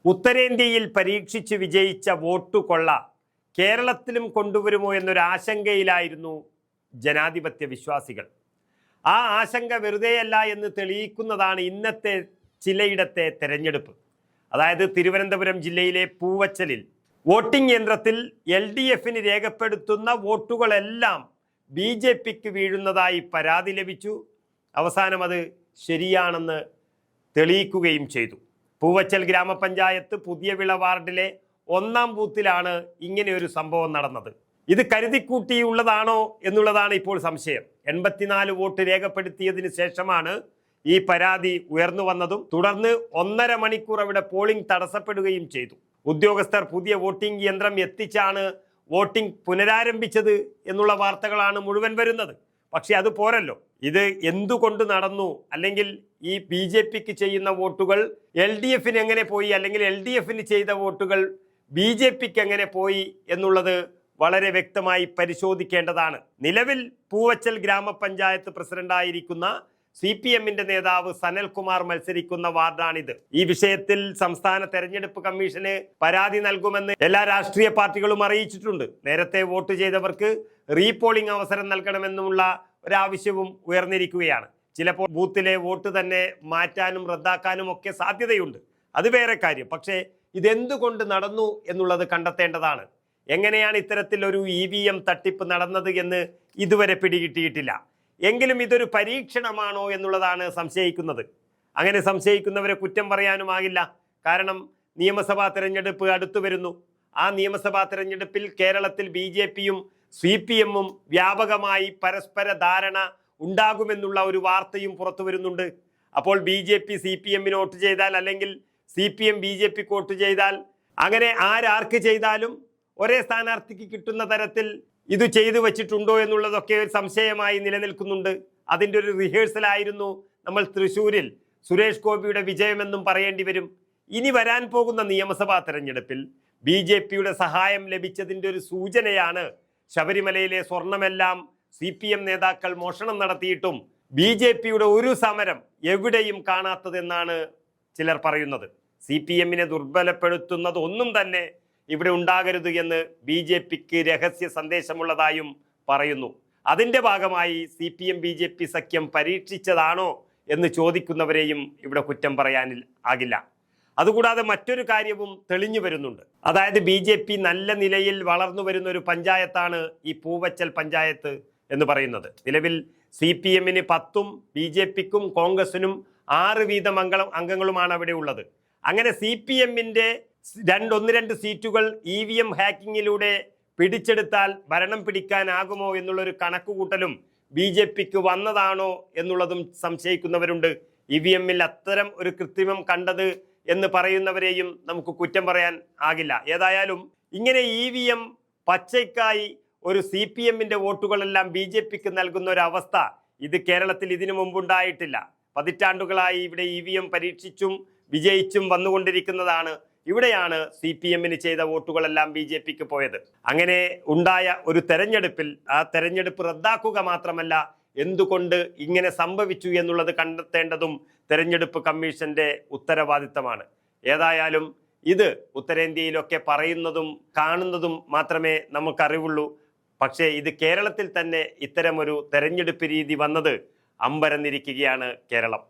ഉത്തരേന്ത്യയിൽ പരീക്ഷിച്ച് വിജയിച്ച വോട്ടുകൊള്ള കേരളത്തിലും കൊണ്ടുവരുമോ എന്നൊരു ആശങ്കയിലായിരുന്നു ജനാധിപത്യ വിശ്വാസികൾ. ആ ആശങ്ക വെറുതെയല്ല എന്ന് തെളിയിക്കുന്നതാണ് ഇന്നത്തെ ചിലയിടത്തെ തെരഞ്ഞെടുപ്പ്. അതായത് തിരുവനന്തപുരം ജില്ലയിലെ പൂവച്ചലിൽ വോട്ടിംഗ് യന്ത്രത്തിൽ LDFന് രേഖപ്പെടുത്തുന്ന വോട്ടുകളെല്ലാം BJPക്ക് വീഴുന്നതായി പരാതി ലഭിച്ചു. അവസാനം അത് ശരിയാണെന്ന് തെളിയിക്കുകയും ചെയ്തു. പൂവച്ചൽ ഗ്രാമപഞ്ചായത്ത് പുതിയവിള വാർഡിലെ 1-ാം ബൂത്തിലാണ് ഇങ്ങനെയൊരു സംഭവം നടന്നത്. ഇത് കരുതിക്കൂട്ടിയുള്ളതാണോ എന്നുള്ളതാണ് ഇപ്പോൾ സംശയം. 84 വോട്ട് രേഖപ്പെടുത്തിയതിന് ശേഷമാണ് ഈ പരാതി ഉയർന്നു വന്നതും തുടർന്ന് 1.5 മണിക്കൂർ അവിടെ പോളിംഗ് തടസ്സപ്പെടുകയും ചെയ്തു. ഉദ്യോഗസ്ഥർ പുതിയ വോട്ടിംഗ് യന്ത്രം എത്തിച്ചാണ് വോട്ടിംഗ് പുനരാരംഭിച്ചത് എന്നുള്ള വാർത്തകളാണ് മുഴുവൻ വരുന്നത്. പക്ഷെ അത് പോരല്ലോ. ഇത് എന്തുകൊണ്ട് നടന്നു, അല്ലെങ്കിൽ ഈ BJPക്ക് ചെയ്യുന്ന വോട്ടുകൾ LDFന് എങ്ങനെ പോയി, അല്ലെങ്കിൽ LDFന് ചെയ്ത വോട്ടുകൾ BJPക്ക് എങ്ങനെ പോയി എന്നുള്ളത് വളരെ വ്യക്തമായി പരിശോധിക്കേണ്ടതാണ്. നിലവിൽ പൂവച്ചൽ ഗ്രാമപഞ്ചായത്ത് പ്രസിഡന്റായിരിക്കുന്ന CPMന്റെ നേതാവ് സനൽകുമാർ മത്സരിക്കുന്ന വാർഡാണിത്. ഈ വിഷയത്തിൽ സംസ്ഥാന തെരഞ്ഞെടുപ്പ് കമ്മീഷന് പരാതി നൽകുമെന്ന് എല്ലാ രാഷ്ട്രീയ പാർട്ടികളും അറിയിച്ചിട്ടുണ്ട്. നേരത്തെ വോട്ട് ചെയ്തവർക്ക് റീപോളിംഗ് അവസരം നൽകണമെന്നുള്ള ഒരാവശ്യവും ഉയർന്നിരിക്കുകയാണ്. ചിലപ്പോൾ ബൂത്തിലെ വോട്ട് തന്നെ മാറ്റാനും റദ്ദാക്കാനും ഒക്കെ സാധ്യതയുണ്ട്. അത് വേറെ കാര്യം. പക്ഷേ ഇതെന്തുകൊണ്ട് നടന്നു എന്നുള്ളത് കണ്ടെത്തേണ്ടതാണ്. എങ്ങനെയാണ് ഇത്തരത്തിലൊരു EVM തട്ടിപ്പ് നടന്നത് എന്ന് ഇതുവരെ പിടികിട്ടിയിട്ടില്ല. എങ്കിലും ഇതൊരു പരീക്ഷണമാണോ എന്നുള്ളതാണ് സംശയിക്കുന്നത്. അങ്ങനെ സംശയിക്കുന്നവരെ കുറ്റം പറയാനുമാകില്ല. കാരണം നിയമസഭാ തെരഞ്ഞെടുപ്പ് അടുത്തു വരുന്നു. ആ നിയമസഭാ തെരഞ്ഞെടുപ്പിൽ കേരളത്തിൽ BJPയും CPMും വ്യാപകമായി പരസ്പര ധാരണ ഉണ്ടാകുമെന്നുള്ള ഒരു വാർത്തയും പുറത്തു വരുന്നുണ്ട്. അപ്പോൾ BJP CPMന് വോട്ട് ചെയ്താൽ, അല്ലെങ്കിൽ CPM BJPക്ക് വോട്ട് ചെയ്താൽ, അങ്ങനെ ആരാർക്ക് ചെയ്താലും ഒരേ സ്ഥാനാർത്ഥിക്ക് കിട്ടുന്ന തരത്തിൽ ഇത് ചെയ്തു വച്ചിട്ടുണ്ടോ എന്നുള്ളതൊക്കെ ഒരു സംശയമായി നിലനിൽക്കുന്നുണ്ട്. അതിൻ്റെ ഒരു റിഹേഴ്സലായിരുന്നു നമ്മൾ തൃശ്ശൂരിൽ സുരേഷ് ഗോപിയുടെ വിജയമെന്നും പറയേണ്ടി വരും. ഇനി വരാൻ പോകുന്ന നിയമസഭാ തെരഞ്ഞെടുപ്പിൽ BJPയുടെ സഹായം ലഭിച്ചതിൻ്റെ ഒരു സൂചനയാണ് ശബരിമലയിലെ സ്വർണമെല്ലാം CPM നേതാക്കൾ മോഷണം നടത്തിയിട്ടും BJPയുടെ ഒരു സമരം എവിടെയും കാണാത്തതെന്നാണ് ചിലർ പറയുന്നത്. CPMനെ ദുർബലപ്പെടുത്തുന്നത് ഒന്നും തന്നെ ഇവിടെ ഉണ്ടാകരുത് എന്ന് BJPക്ക് രഹസ്യ സന്ദേശമുള്ളതായും പറയുന്നു. അതിൻ്റെ ഭാഗമായി CPM BJP സഖ്യം പരീക്ഷിച്ചതാണോ എന്ന് ചോദിക്കുന്നവരെയും ഇവിടെ കുറ്റം ആകില്ല. അതുകൂടാതെ മറ്റൊരു കാര്യവും തെളിഞ്ഞു വരുന്നുണ്ട്. അതായത് BJP നല്ല നിലയിൽ വളർന്നു വരുന്ന ഒരു പഞ്ചായത്താണ് ഈ പൂവച്ചൽ പഞ്ചായത്ത് എന്ന് പറയുന്നത്. നിലവിൽ CPMന് 10ഉം BJPക്കും കോൺഗ്രസിനും 6 വീതം അംഗങ്ങളുമാണ് അവിടെ ഉള്ളത്. അങ്ങനെ CPMന്റെ 1-2 സീറ്റുകൾ EVM ഹാക്കിങ്ങിലൂടെ പിടിച്ചെടുത്താൽ ഭരണം പിടിക്കാനാകുമോ എന്നുള്ളൊരു കണക്കുകൂട്ടലും BJPക്ക് വന്നതാണോ എന്നുള്ളതും സംശയിക്കുന്നവരുണ്ട്. EVMൽ അത്തരം ഒരു കൃത്രിമം കണ്ടത് എന്ന് പറയുന്നവരെയും നമുക്ക് കുറ്റം പറയാൻ ആകില്ല. ഏതായാലും ഇങ്ങനെ EVM പച്ചയ്ക്കായി ഒരു CPMന്റെ വോട്ടുകളെല്ലാം BJPക്ക് നൽകുന്ന ഒരു അവസ്ഥ ഇത് കേരളത്തിൽ ഇതിനു മുമ്പുണ്ടായിട്ടില്ല. പതിറ്റാണ്ടുകളായി ഇവിടെ EVM പരീക്ഷിച്ചും വിജയിച്ചും വന്നുകൊണ്ടിരിക്കുന്നതാണ്. ഇവിടെയാണ് CPMന് ചെയ്ത വോട്ടുകളെല്ലാം BJPക്ക് പോയത്. അങ്ങനെ ഉണ്ടായ ഒരു തെരഞ്ഞെടുപ്പിൽ ആ തെരഞ്ഞെടുപ്പ് റദ്ദാക്കുക മാത്രമല്ല, എന്തുകൊണ്ട് ഇങ്ങനെ സംഭവിച്ചു എന്നുള്ളത് കണ്ടെത്തേണ്ടതും തെരഞ്ഞെടുപ്പ് കമ്മീഷന്റെ ഉത്തരവാദിത്തമാണ്. ഏതായാലും ഇത് ഉത്തരേന്ത്യയിലൊക്കെ പറയുന്നതും കാണുന്നതും മാത്രമേ നമുക്കറിവുള്ളൂ. പക്ഷേ ഇത് കേരളത്തിൽ തന്നെ ഇത്തരമൊരു തെരഞ്ഞെടുപ്പ് രീതി വന്നത് അമ്പരന്നിരിക്കുകയാണ് കേരളം.